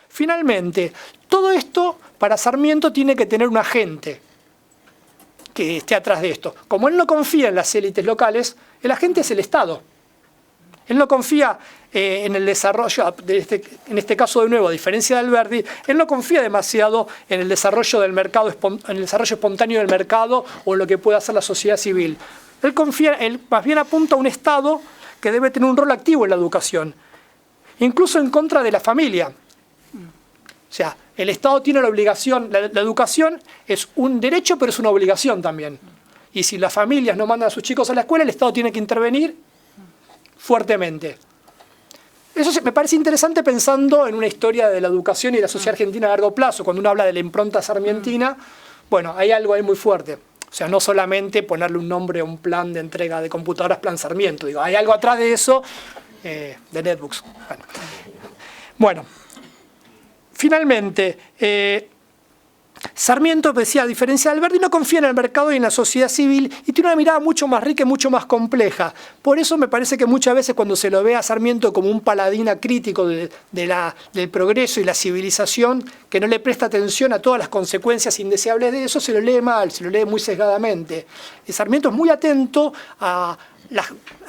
Finalmente, todo esto para Sarmiento tiene que tener un agente que esté atrás de esto. Como él no confía en las élites locales, el agente es el Estado. Él no confía en el desarrollo, en este caso de nuevo, a diferencia de Alberdi, él no confía demasiado en el desarrollo del mercado, en el desarrollo espontáneo del mercado o en lo que pueda hacer la sociedad civil. Él más bien apunta a un Estado que debe tener un rol activo en la educación, incluso en contra de la familia. O sea, el Estado tiene la obligación, la educación es un derecho, pero es una obligación también. Y si las familias no mandan a sus chicos a la escuela, el Estado tiene que intervenir fuertemente. Eso me parece interesante pensando en una historia de la educación y la sociedad argentina a largo plazo. Cuando uno habla de la impronta sarmientina, bueno, hay algo ahí muy fuerte. O sea, no solamente ponerle un nombre a un plan de entrega de computadoras, plan Sarmiento. Digo, hay algo atrás de eso, de netbooks. Bueno, finalmente, Sarmiento, decía, a diferencia de Alberdi, no confía en el mercado y en la sociedad civil y tiene una mirada mucho más rica y mucho más compleja. Por eso me parece que muchas veces cuando se lo ve a Sarmiento como un paladín crítico del progreso y la civilización, que no le presta atención a todas las consecuencias indeseables de eso, se lo lee mal, se lo lee muy sesgadamente. Y Sarmiento es muy atento a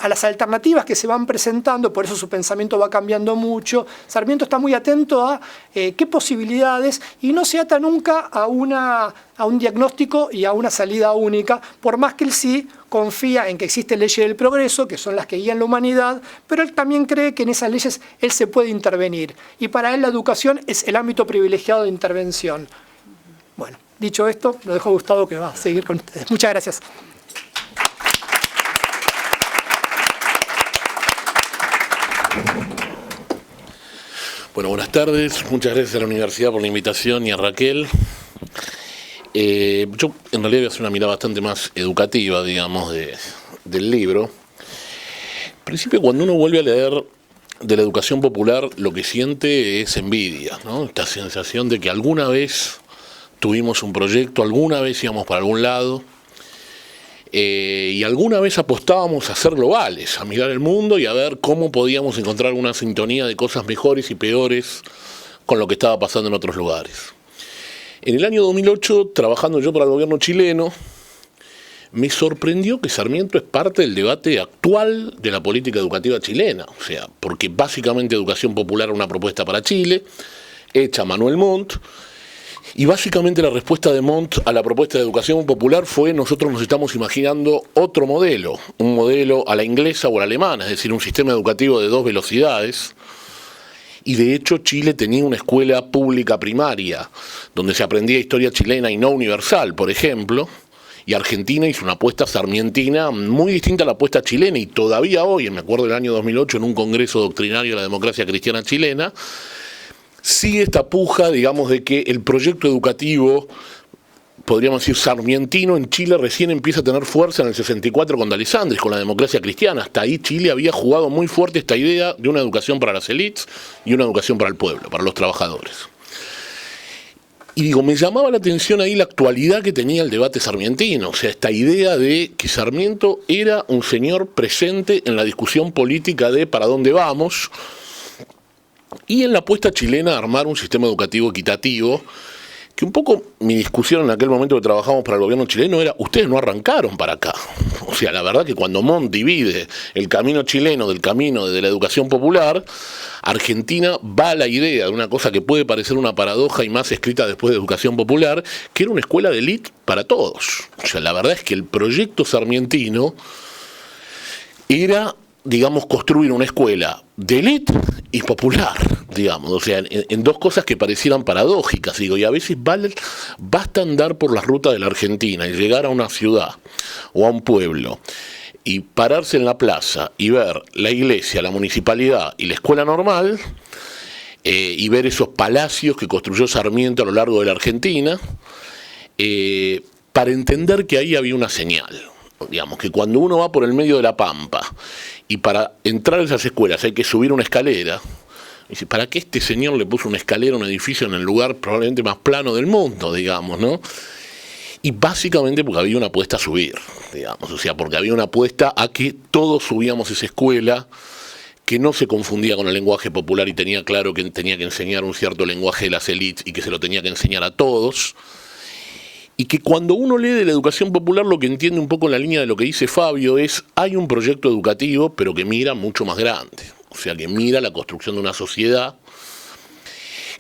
las alternativas que se van presentando, por eso su pensamiento va cambiando mucho. Sarmiento está muy atento a qué posibilidades y no se ata nunca a un diagnóstico y a una salida única, por más que él sí confía en que existen leyes del progreso, que son las que guían la humanidad, pero él también cree que en esas leyes él se puede intervenir. Y para él la educación es el ámbito privilegiado de intervención. Bueno, dicho esto, lo dejo a Gustavo que va a seguir con ustedes. Muchas gracias. Bueno, buenas tardes. Muchas gracias a la universidad por la invitación y a Raquel. Yo en realidad voy a hacer una mirada bastante más educativa, digamos, del libro. En principio, cuando uno vuelve a leer de la educación popular, lo que siente es envidia, ¿no? Esta sensación de que alguna vez tuvimos un proyecto, alguna vez íbamos para algún lado, y alguna vez apostábamos a ser globales, a mirar el mundo y a ver cómo podíamos encontrar una sintonía de cosas mejores y peores con lo que estaba pasando en otros lugares. En el año 2008, trabajando yo para el gobierno chileno, me sorprendió que Sarmiento es parte del debate actual de la política educativa chilena. O sea, porque básicamente Educación Popular era una propuesta para Chile, hecha Manuel Montt, y básicamente la respuesta de Montt a la propuesta de Educación Popular fue: nosotros nos estamos imaginando otro modelo, un modelo a la inglesa o a la alemana, es decir, un sistema educativo de 2 velocidades. Y de hecho Chile tenía una escuela pública primaria, donde se aprendía historia chilena y no universal, por ejemplo, y Argentina hizo una apuesta sarmientina muy distinta a la apuesta chilena, y todavía hoy, me acuerdo del año 2008, en un congreso doctrinario de la democracia cristiana chilena, sigue esta puja, digamos, de que el proyecto educativo, podríamos decir sarmientino, en Chile recién empieza a tener fuerza en el 64 con D'Alessandris, con la democracia cristiana. Hasta ahí Chile había jugado muy fuerte esta idea de una educación para las élites y una educación para el pueblo, para los trabajadores. Y digo, me llamaba la atención ahí la actualidad que tenía el debate sarmientino, o sea, esta idea de que Sarmiento era un señor presente en la discusión política de para dónde vamos, y en la apuesta chilena a armar un sistema educativo equitativo, que un poco mi discusión en aquel momento que trabajamos para el gobierno chileno era: ustedes no arrancaron para acá. O sea, la verdad que cuando Montt divide el camino chileno del camino de la educación popular, Argentina va a la idea de una cosa que puede parecer una paradoja y más escrita después de Educación Popular, que era una escuela de élite para todos. O sea, la verdad es que el proyecto sarmientino era, digamos, construir una escuela de élite y popular, digamos, o sea, en dos cosas que parecieran paradójicas, digo, y a veces basta andar por las rutas de la Argentina y llegar a una ciudad o a un pueblo y pararse en la plaza y ver la iglesia, la municipalidad y la escuela normal, y ver esos palacios que construyó Sarmiento a lo largo de la Argentina, para entender que ahí había una señal. Digamos que cuando uno va por el medio de la pampa y para entrar a esas escuelas hay que subir una escalera, dice, ¿para qué este señor le puso una escalera a un edificio en el lugar probablemente más plano del mundo, digamos, ¿no? Y básicamente porque había una apuesta a subir, digamos, o sea, porque había una apuesta a que todos subíamos esa escuela que no se confundía con el lenguaje popular y tenía claro que tenía que enseñar un cierto lenguaje de las élites y que se lo tenía que enseñar a todos. Y que cuando uno lee de la educación popular lo que entiende un poco en la línea de lo que dice Fabio es, hay un proyecto educativo pero que mira mucho más grande, o sea que mira la construcción de una sociedad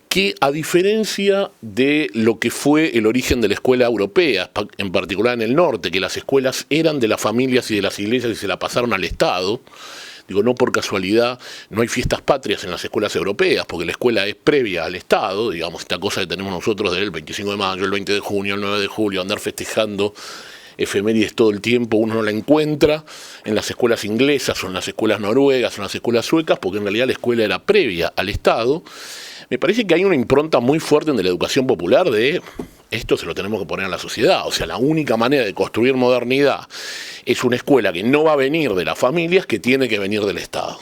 que, a diferencia de lo que fue el origen de la escuela europea, en particular en el norte, que las escuelas eran de las familias y de las iglesias y se la pasaron al Estado, digo, no por casualidad, no hay fiestas patrias en las escuelas europeas, porque la escuela es previa al Estado, digamos, esta cosa que tenemos nosotros del 25 de mayo, el 20 de junio, el 9 de julio, andar festejando efemérides todo el tiempo, uno no la encuentra en las escuelas inglesas o en las escuelas noruegas o en las escuelas suecas, porque en realidad la escuela era previa al Estado. Me parece que hay una impronta muy fuerte en la educación popular de esto se lo tenemos que poner a la sociedad. O sea, la única manera de construir modernidad es una escuela que no va a venir de las familias, que tiene que venir del Estado.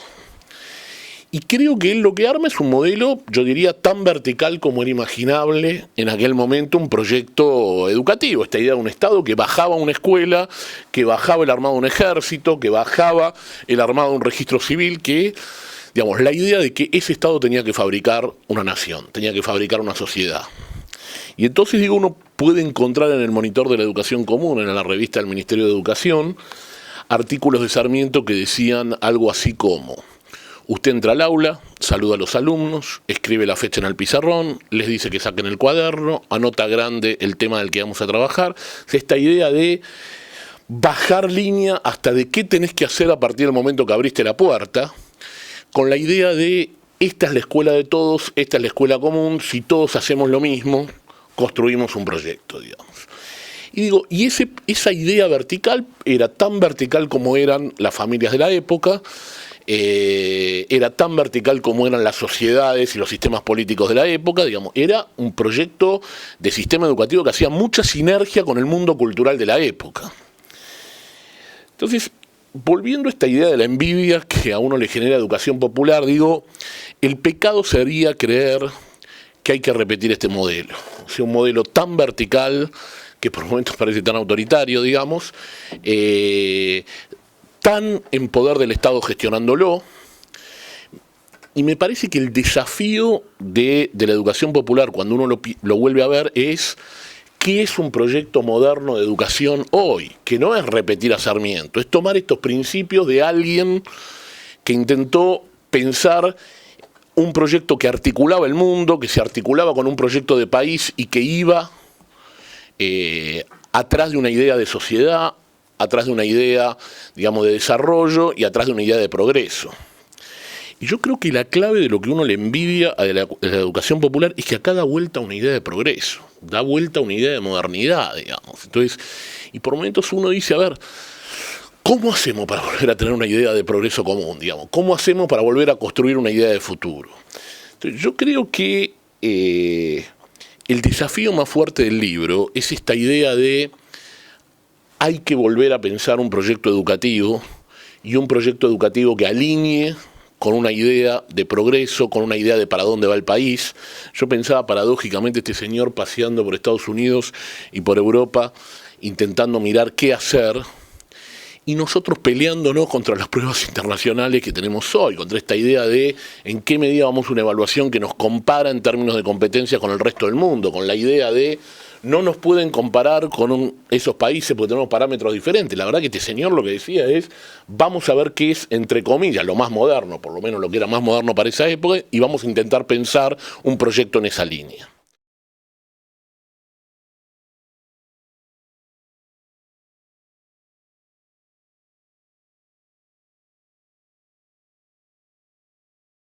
Y creo que él lo que arma es un modelo, yo diría, tan vertical como era imaginable en aquel momento un proyecto educativo. Esta idea de un Estado que bajaba una escuela, que bajaba el armado de un ejército, que bajaba el armado de un registro civil, que, digamos, la idea de que ese Estado tenía que fabricar una nación, tenía que fabricar una sociedad. Y entonces, digo, uno puede encontrar en el Monitor de la Educación Común, en la revista del Ministerio de Educación, artículos de Sarmiento que decían algo así como: usted entra al aula, saluda a los alumnos, escribe la fecha en el pizarrón, les dice que saquen el cuaderno, anota grande el tema del que vamos a trabajar. O sea, esta idea de bajar línea hasta de qué tenés que hacer a partir del momento que abriste la puerta, con la idea de esta es la escuela de todos, esta es la escuela común, si todos hacemos lo mismo, construimos un proyecto, digamos. Y digo, y esa idea vertical era tan vertical como eran las familias de la época, era tan vertical como eran las sociedades y los sistemas políticos de la época, digamos, era un proyecto de sistema educativo que hacía mucha sinergia con el mundo cultural de la época. Entonces, volviendo a esta idea de la envidia que a uno le genera educación popular, digo, el pecado sería creer que hay que repetir este modelo. O sea, un modelo tan vertical, que por momentos parece tan autoritario, digamos, tan en poder del Estado gestionándolo. Y me parece que el desafío de la educación popular, cuando uno lo vuelve a ver, es ¿qué es un proyecto moderno de educación hoy? Que no es repetir a Sarmiento, es tomar estos principios de alguien que intentó pensar un proyecto que articulaba el mundo, que se articulaba con un proyecto de país y que iba atrás de una idea de sociedad, atrás de una idea, digamos, de desarrollo y atrás de una idea de progreso. Y yo creo que la clave de lo que uno le envidia a la educación popular es que acá da vuelta a una idea de progreso, da vuelta a una idea de modernidad, digamos. Entonces, y por momentos uno dice, a ver, ¿cómo hacemos para volver a tener una idea de progreso común, digamos? ¿Cómo hacemos para volver a construir una idea de futuro? Entonces, yo creo que el desafío más fuerte del libro es esta idea de hay que volver a pensar un proyecto educativo y un proyecto educativo que alinee con una idea de progreso, con una idea de para dónde va el país. Yo pensaba paradójicamente este señor paseando por Estados Unidos y por Europa, intentando mirar qué hacer, y nosotros peleándonos contra las pruebas internacionales que tenemos hoy, contra esta idea de en qué medida vamos a una evaluación que nos compara en términos de competencia con el resto del mundo, con la idea de no nos pueden comparar con esos países porque tenemos parámetros diferentes. La verdad que este señor lo que decía es, vamos a ver qué es, entre comillas, lo más moderno, por lo menos lo que era más moderno para esa época, y vamos a intentar pensar un proyecto en esa línea.